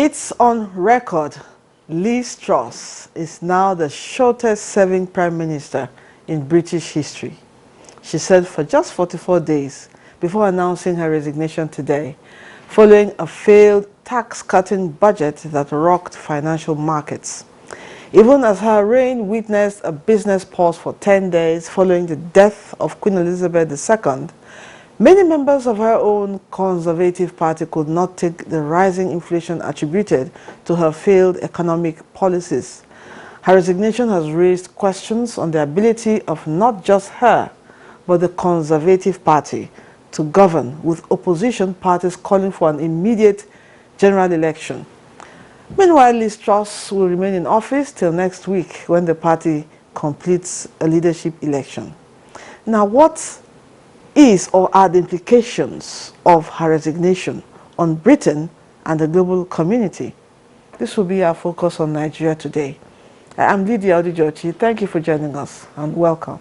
It's on record. Liz Truss is now the shortest serving Prime Minister in British history. She served for just 44 days before announcing her resignation today, following a failed tax-cutting budget that rocked financial markets. Even as her reign witnessed a business pause for 10 days following the death of Queen Elizabeth II, many members of her own Conservative Party could not take the rising inflation attributed to her failed economic policies. Her resignation has raised questions on the ability of not just her, but the Conservative Party to govern, with opposition parties calling for an immediate general election. Meanwhile, Liz Truss will remain in office till next week when the party completes a leadership election. Now, what is or are the implications of her resignation on Britain and the global community? This will be our focus on Nigeria today. I'm Lydia Odijochi. Thank you for joining us and welcome.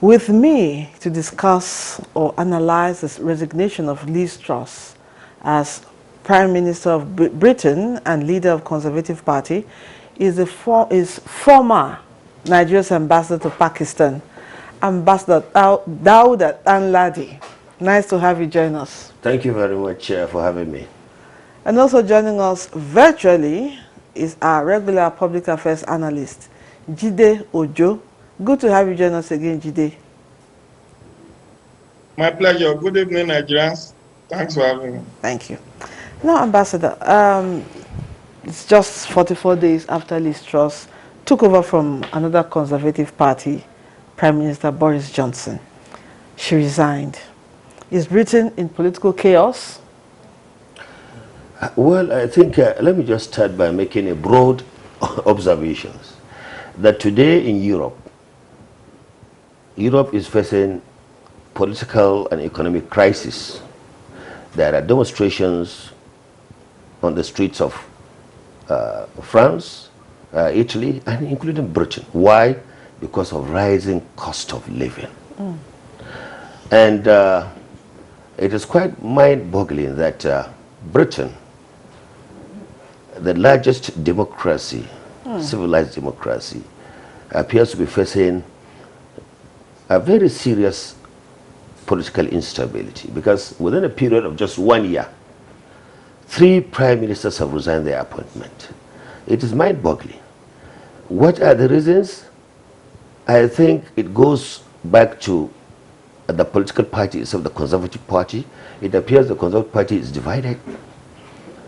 With me to discuss or analyze the resignation of Liz Truss as Prime Minister of Britain and leader of Conservative Party is former Nigeria's ambassador to Pakistan, Ambassador Dauda Danladi. Nice to have you join us. Thank you very much for having me. And also joining us virtually is our regular public affairs analyst, Jide Ojo. Good to have you join us again, Jide. My pleasure. Good evening, Nigerians. Thanks for having me. Thank you. Now, Ambassador, it's just 44 days after Liz Truss took over from another Conservative Party, Prime Minister Boris Johnson. She resigned. Is Britain in political chaos? Well, I think, let me just start by making a broad observations. That today in Europe is facing political and economic crisis. There are demonstrations on the streets of France, Italy, and including Britain. Why? Because of rising cost of living. And it is quite mind-boggling that Britain, the largest democracy, civilized democracy, appears to be facing a very serious political instability, because within a period of just 1 year, 3 prime ministers have resigned their appointment. It is mind-boggling. What are the reasons? I think it goes back to the political party itself, the Conservative Party. It appears the Conservative Party is divided.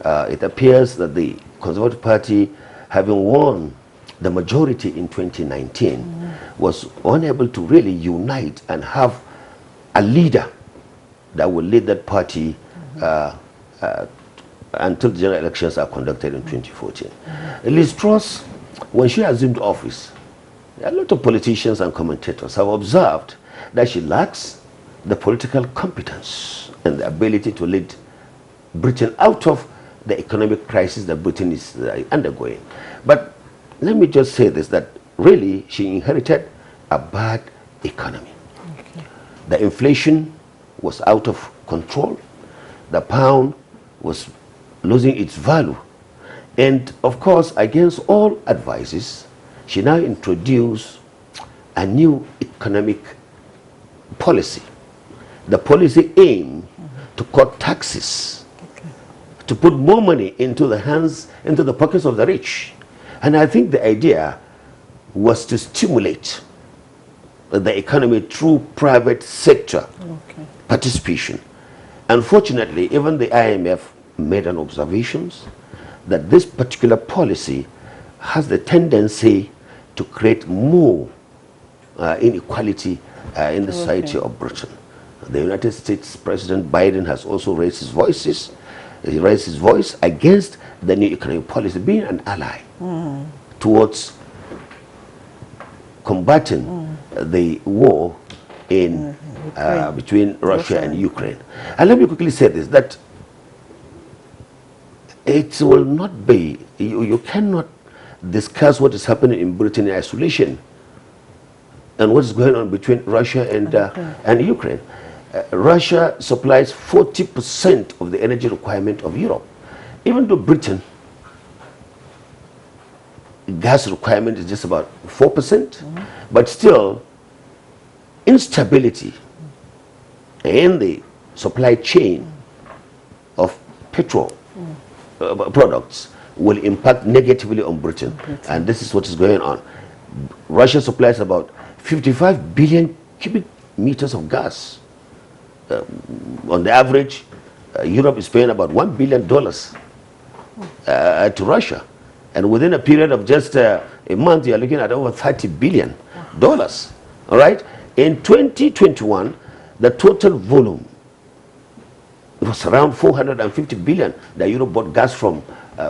It appears that the Conservative Party, having won the majority in 2019, was unable to really unite and have a leader that will lead that party until the general elections are conducted in 2014. Liz Truss, when she assumed office, a lot of politicians and commentators have observed that she lacks the political competence and the ability to lead Britain out of the economic crisis that Britain is undergoing. But let me just say this, that really she inherited a bad economy. The inflation was out of control. The pound was losing its value. And of course, against all advices, she now introduced a new economic policy. The policy aimed to cut taxes, to put more money into the hands, into the pockets of the rich. And I think the idea was to stimulate the economy through private sector participation. Unfortunately, even the IMF made an observation that this particular policy has the tendency to create more inequality in the society of Britain. The United States President Biden has also raised his voice against the new economic policy, being an ally towards combating the war in between Russia and Ukraine. And let me quickly say this, that it will not be, you cannot discuss what is happening in Britain in isolation. and what's going on between Russia and Ukraine. Russia supplies 40% of the energy requirement of Europe. Even though Britain gas requirement is just about 4%, but still instability in the supply chain of petrol products will impact negatively on Britain. And this is what is going on. Russia supplies about 55 billion cubic meters of gas. On the average, Europe is paying about $1 billion to Russia. And within a period of just a month, you're looking at over $30 billion. All right? In 2021, the total volume was around 450 billion that Europe bought gas from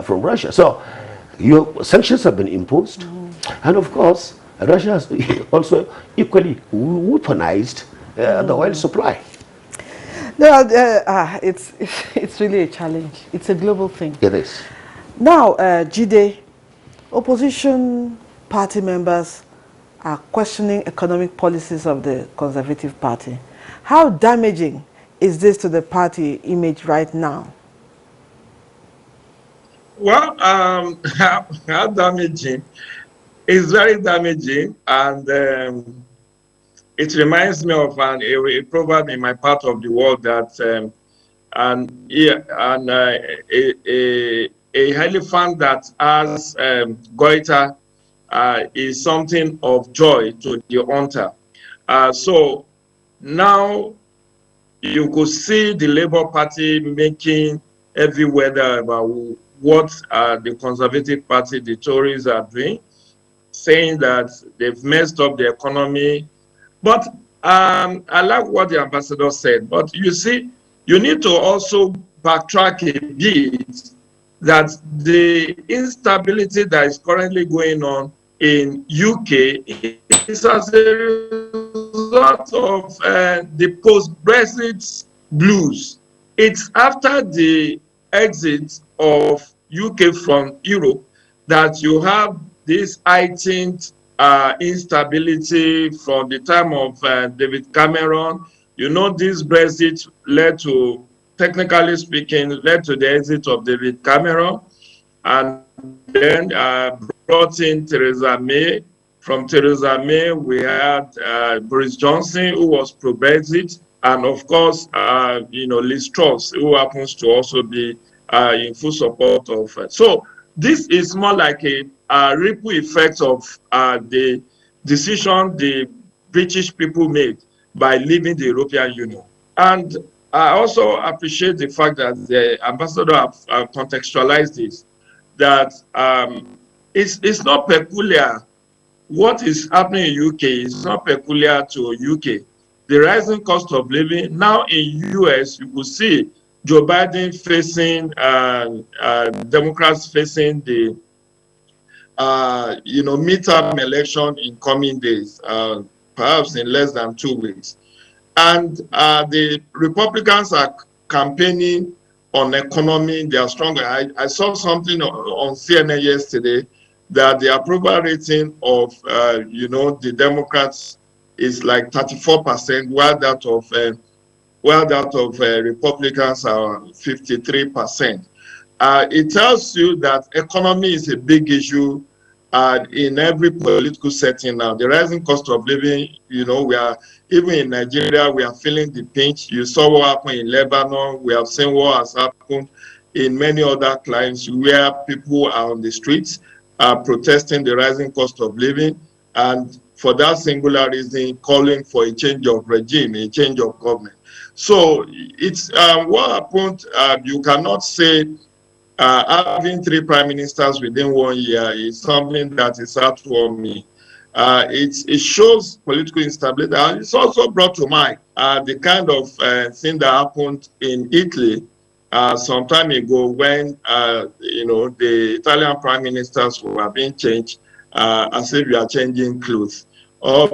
Russia. So your sanctions have been imposed. And of course, Russia has also equally weaponized the oil supply. No, it's really a challenge. It's a global thing. It is. Now, Jide, opposition party members are questioning economic policies of the Conservative Party. How damaging is this to the party image right now? Well, how damaging? It's very damaging, and it reminds me of a proverb in my part of the world that a elephant that has goiter is something of joy to the hunter. So now you could see the Labour Party making heavy weather about what the Conservative Party, the Tories, are doing, saying that they've messed up the economy. But I like what the ambassador said. But you see, you need to also backtrack a bit that the instability that is currently going on in UK is as a result of the post-Brexit blues. It's after the exit of UK from Europe that you have this heightened instability from the time of David Cameron. You know, this Brexit led to, technically speaking, led to the exit of David Cameron, and then brought in Theresa May. From Theresa May, we had Boris Johnson, who was pro-Brexit, and of course, Liz Truss, who happens to also be in full support of it. So this is more like a ripple effect of the decision the British people made by leaving the European Union. And I also appreciate the fact that the ambassador have contextualized this, that it's not peculiar. What is happening in UK is not peculiar to UK. The rising cost of living, now in US, you could see Joe Biden facing, Democrats facing the midterm election in coming days, perhaps in less than 2 weeks. And the Republicans are campaigning on economy. They are stronger. I saw something on CNN yesterday that the approval rating of the Democrats is like 34%, while that of Republicans are 53%. It tells you that economy is a big issue in every political setting now. The rising cost of living, we are, even in Nigeria, we are feeling the pinch. You saw what happened in Lebanon. We have seen what has happened in many other climes where people are on the streets protesting the rising cost of living, and for that singular reason, calling for a change of regime, a change of government. So it's what happened. You cannot say having 3 prime ministers within 1 year is something that is heartwarming. It shows political instability, and it's also brought to mind the kind of thing that happened in Italy some time ago when the Italian prime ministers were being changed as if we are changing clothes, all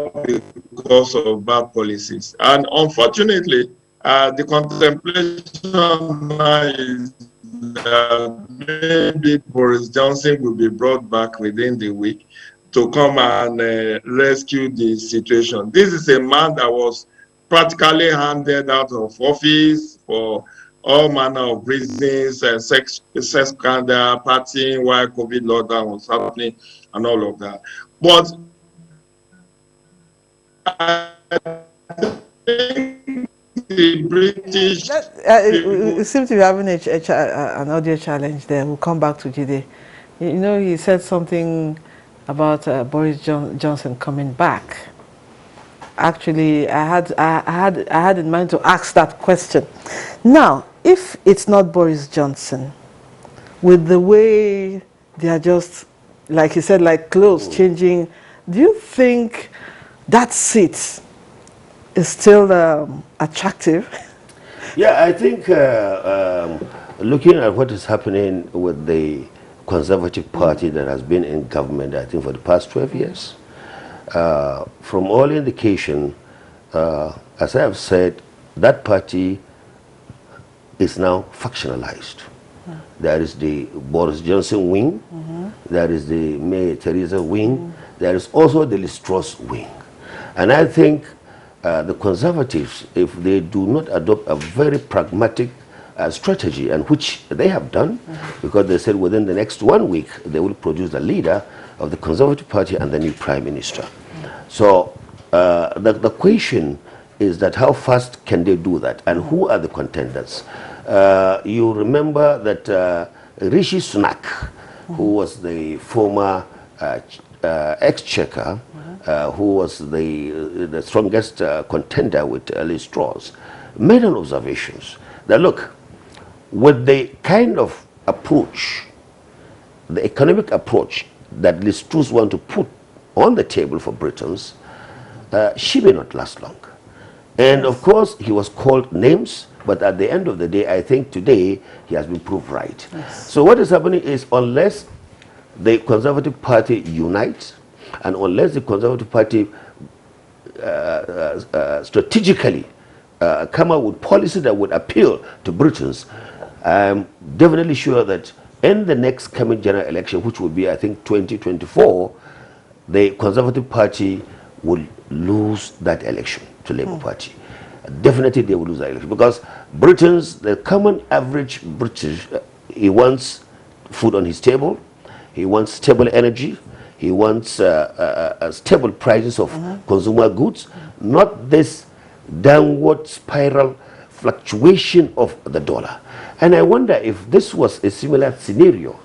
because of bad policies. And unfortunately, the contemplation now is that maybe Boris Johnson will be brought back within the week. to come and rescue the situation. This is a man that was practically handed out of office for all manner of reasons, sex scandal, partying while COVID lockdown was happening, and all of that. But I think the British we seem to be having an audio challenge there. We'll come back to Jide. You know, he said something about Boris Johnson coming back. Actually, I had in mind to ask that question. Now, if it's not Boris Johnson, with the way they are just, like he said, like clothes changing, do you think that seat is still attractive? Yeah, I think looking at what is happening with the Conservative Party that has been in government, I think, for the past 12 years, from all indication, as I have said, that party is now factionalized. There is the Boris Johnson wing, there is the May Theresa wing, there is also the Liz Truss wing. And I think the Conservatives, if they do not adopt a very pragmatic strategy, and which they have done, because they said within the next 1 week they will produce the leader of the Conservative Party and the new Prime Minister. So the question is that how fast can they do that, and who are the contenders? You remember that Rishi Sunak, who was the former exchequer, who was the strongest contender with Liz Truss, made an observation that, look, with the kind of approach, the economic approach that Liz Truss want to put on the table for Britons, she may not last long. And of course, he was called names, but at the end of the day, I think today he has been proved right. Yes. So what is happening is, unless the Conservative Party unites, and unless the Conservative Party strategically come out with policy that would appeal to Britons, I'm definitely sure that in the next coming general election, which will be, I think, 2024, the Conservative Party will lose that election to Labour Party. Definitely they will lose that election, because Britons, the common average British, he wants food on his table, he wants stable energy, he wants stable prices of consumer goods, not this downward spiral fluctuation of the dollar. And I wonder if this was a similar scenario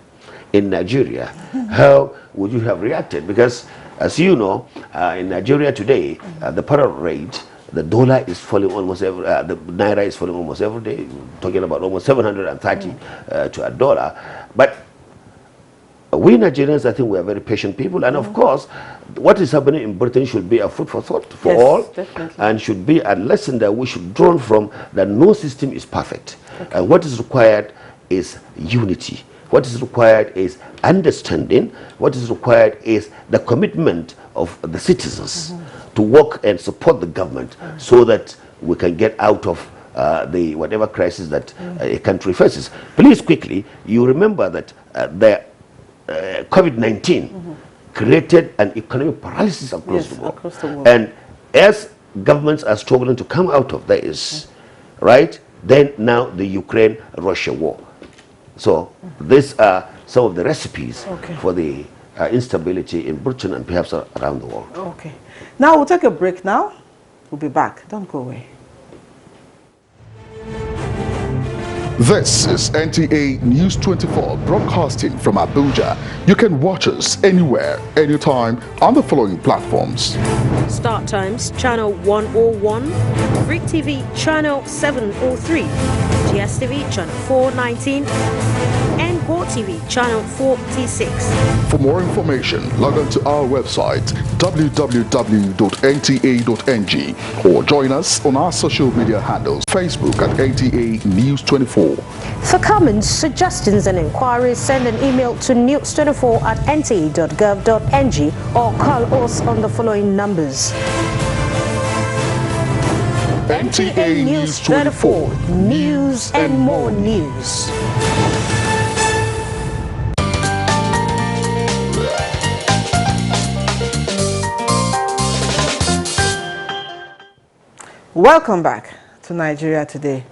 in Nigeria, how would you have reacted? Because, as you know, in Nigeria today, the parallel rate, the dollar is falling almost every, the naira is falling almost every day, talking about almost 730 to a dollar. But we Nigerians, I think we are very patient people, and of course, what is happening in Britain should be a food for thought for all, definitely. And should be a lesson that we should draw from, that no system is perfect. Okay. And what is required is unity. What is required is understanding. What is required is the commitment of the citizens to work and support the government so that we can get out of the whatever crisis that a country faces. Please, quickly, you remember that the COVID-19 created an economic paralysis across the world. And as governments are struggling to come out of this, right, then now the Ukraine-Russia war. So these are some of the recipes for the instability in Britain and perhaps around the world. Okay. Now we'll take a break now. We'll be back. Don't go away. This is NTA News 24 broadcasting from Abuja. You can watch us anywhere, anytime on the following platforms. Start Times Channel 101, Freak TV Channel 703, GSTV Channel 419, and Go TV Channel 46. For more information, log on to our website www.nta.ng or join us on our social media handles, Facebook at NTA News 24. For comments, suggestions and inquiries, send an email to news24@nta.gov.ng or call us on the following numbers. NTA News 24, news and more news. Welcome back to Nigeria Today.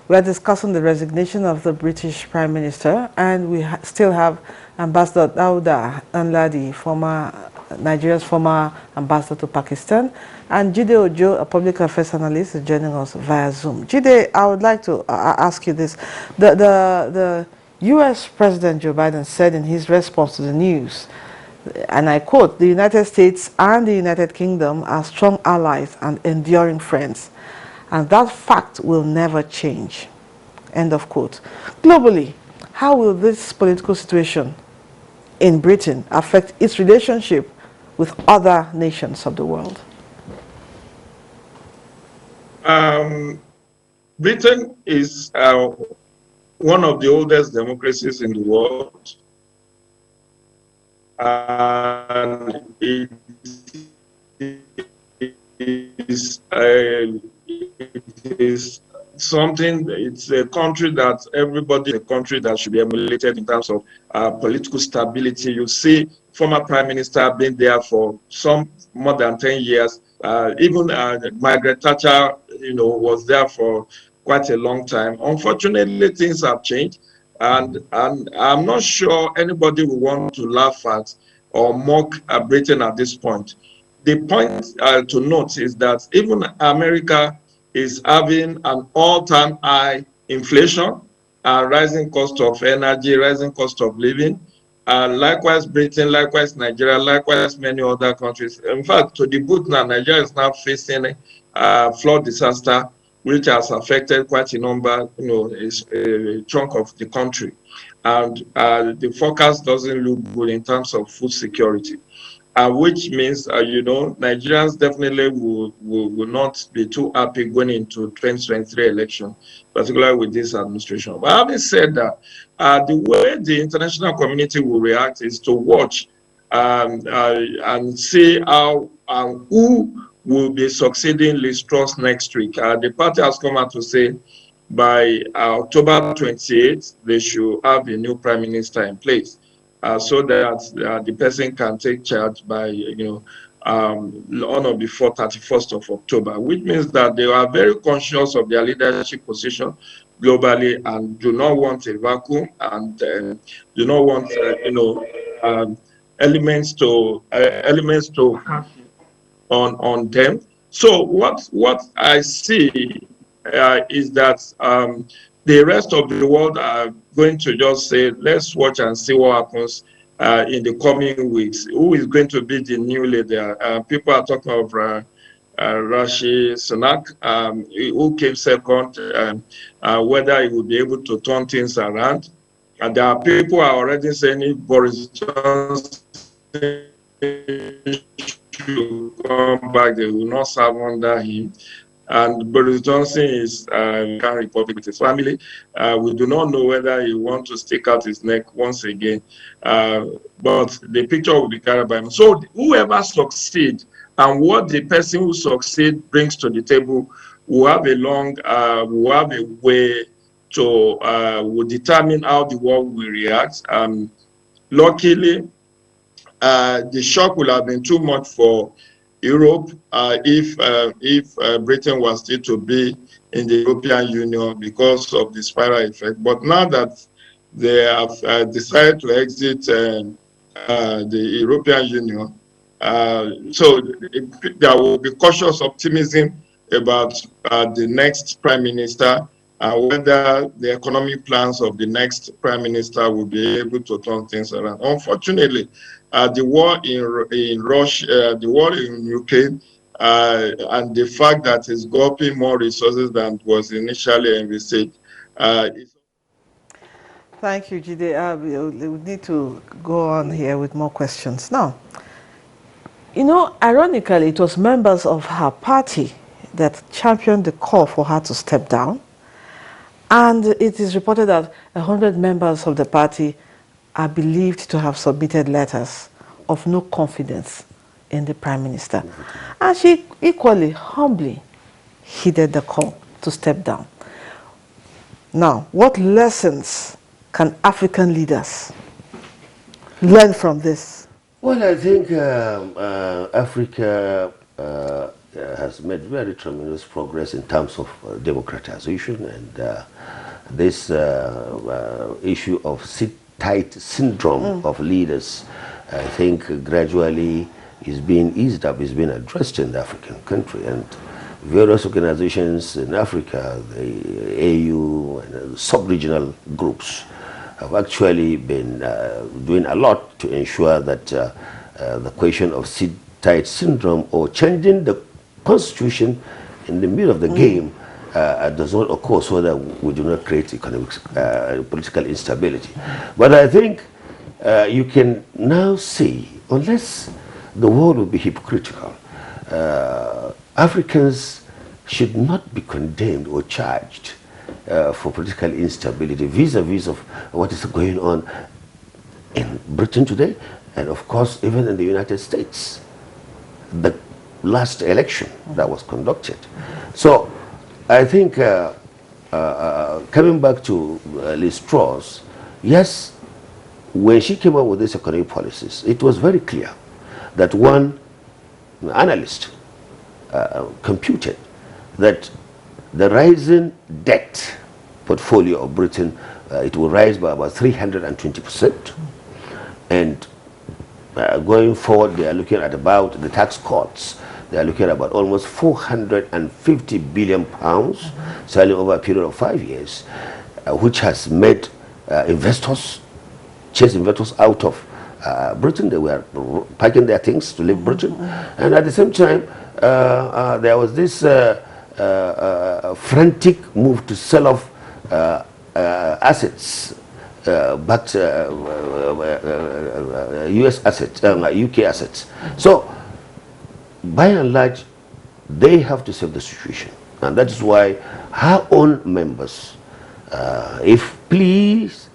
We are discussing the resignation of the British Prime Minister, and we still have Ambassador Dauda Anladi, Nigeria's former ambassador to Pakistan, and Jide Ojo, a public affairs analyst, is joining us via Zoom. Jide, I would like to ask you this. The U.S. President Joe Biden said in his response to the news, and I quote, "The United States and the United Kingdom are strong allies and enduring friends, and that fact will never change." End of quote. Globally, how will this political situation in Britain affect its relationship with other nations of the world? Britain is one of the oldest democracies in the world, and it is something, it's a country that everybody, a country that should be emulated in terms of political stability. You see former prime minister been there for some more than 10 years. Even Margaret Thatcher, was there for quite a long time. Unfortunately, things have changed, and I'm not sure anybody will want to laugh at or mock Britain at this point. The point to note is that even America is having an all-time high inflation, rising cost of energy, rising cost of living. Likewise, Britain, likewise, Nigeria, likewise, many other countries. In fact, to the boot now, Nigeria is now facing flood disaster, which has affected quite a number, a chunk of the country. And the forecast doesn't look good in terms of food security. Which means, Nigerians definitely will not be too happy going into 2023 election, particularly with this administration. But having said that, the way the international community will react is to watch and see how who will be succeeding Liz Truss next week. The party has come out to say by October 28th, they should have a new prime minister in place. So that the person can take charge by, on or before 31st of October, which means that they are very conscious of their leadership position globally and do not want a vacuum and do not want, elements to on them. So what I see is that the rest of the world are going to just say, let's watch and see what happens in the coming weeks. Who is going to be the new leader? People are talking of Rishi Sunak, who came second, whether he will be able to turn things around. And there are people who are already saying if Boris Johnson should come back, they will not serve under him. And Boris Johnson is Republic with his family. We do not know whether he wants to stick out his neck once again. But the picture will be carried by him. So whoever succeeds and what the person who succeeds brings to the table will have a will have a way to will determine how the world will react. Luckily, the shock will have been too much for Europe if Britain was still to be in the European Union because of the spiral effect. But now that they have decided to exit the European Union, so there will be cautious optimism about the next prime minister and whether the economic plans of the next prime minister will be able to turn things around. Unfortunately, the war in Russia, the war in Ukraine, and the fact that it's gulping more resources than was initially envisaged. Thank you, Jide. We need to go on here with more questions. Now, ironically, it was members of her party that championed the call for her to step down. And it is reported that 100 members of the party are believed to have submitted letters of no confidence in the Prime Minister. And she equally, humbly heeded the call to step down. Now, what lessons can African leaders learn from this? Well, I think Africa has made very tremendous progress in terms of democratization, and this issue of sit-tight syndrome of leaders, I think gradually is being eased up, is being addressed in the African country, and various organizations in Africa, the AU and sub-regional groups have actually been doing a lot to ensure that the question of sit-tight syndrome or changing the constitution in the middle of the game does not occur, so that we do not create economic, political instability. But I think you can now see, unless the world will be hypocritical, Africans should not be condemned or charged for political instability vis-a-vis of what is going on in Britain today, and of course even in the United States. The last election that was conducted. So I think coming back to Liz Truss, yes, when she came up with these economic policies, it was very clear that one analyst computed that the rising debt portfolio of Britain, it will rise by about 320%. And going forward, they are looking at about the tax cuts. They are looking at about almost 450 billion pounds, selling over a period of 5 years, which has made chase investors out of Britain. They were packing their things to leave Britain. And at the same time, there was this frantic move to sell off assets, backed US assets, UK assets. So by and large, they have to save the situation. And that is why her own members, if pleas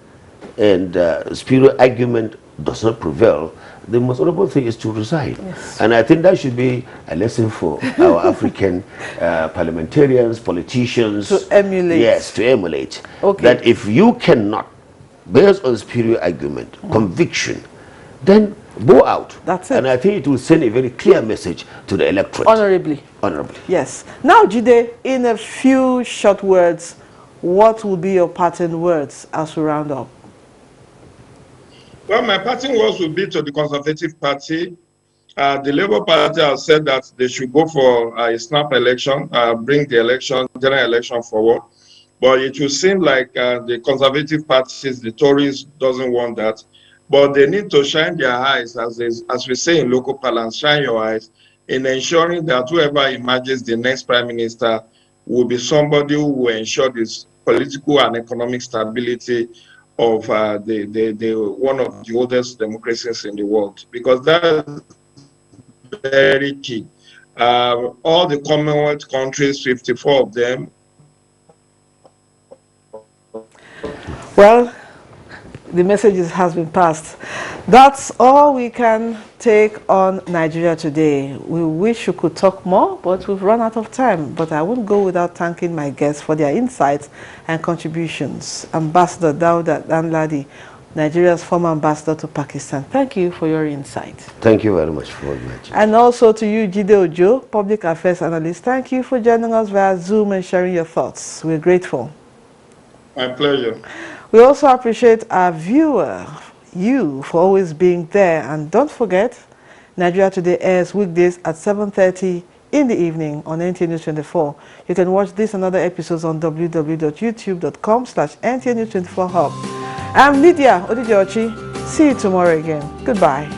and spurious argument does not prevail, the most honorable thing is to resign. Yes. And I think that should be a lesson for our African parliamentarians, politicians. To emulate. Yes, to emulate. Okay. That if you cannot, based on spurious argument, conviction, then go out. That's it. And I think it will send a very clear message to the electorate. Honorably. Honorably. Yes. Now, Jide, in a few short words, what will be your parting words as we round up? Well, my parting words will be to the Conservative Party. The Labour Party has said that they should go for a snap election, bring the election, general election forward. But it will seem like the Conservative parties, the Tories, doesn't want that. But they need to shine their eyes, as we say in local parlance, shine your eyes, in ensuring that whoever emerges the next Prime Minister will be somebody who will ensure this political and economic stability of one of the oldest democracies in the world, because that's very key. All the Commonwealth countries, 54 of them. Well, the message has been passed. That's all we can take on Nigeria today. We wish we could talk more, but we've run out of time. But I won't go without thanking my guests for their insights and contributions. Ambassador Dauda Danladi, Nigeria's former ambassador to Pakistan. Thank you for your insight. Thank you very much for inviting. And also to you, Jide Ojo, public affairs analyst. Thank you for joining us via Zoom and sharing your thoughts. We're grateful. My pleasure. We also appreciate our viewer, you, for always being there. And don't forget, Nigeria Today airs weekdays at 7:30 in the evening on NTA News 24. You can watch this and other episodes on www.youtube.com/NTA News 24 Hub. I'm Lydia Odidiochi. See you tomorrow again. Goodbye.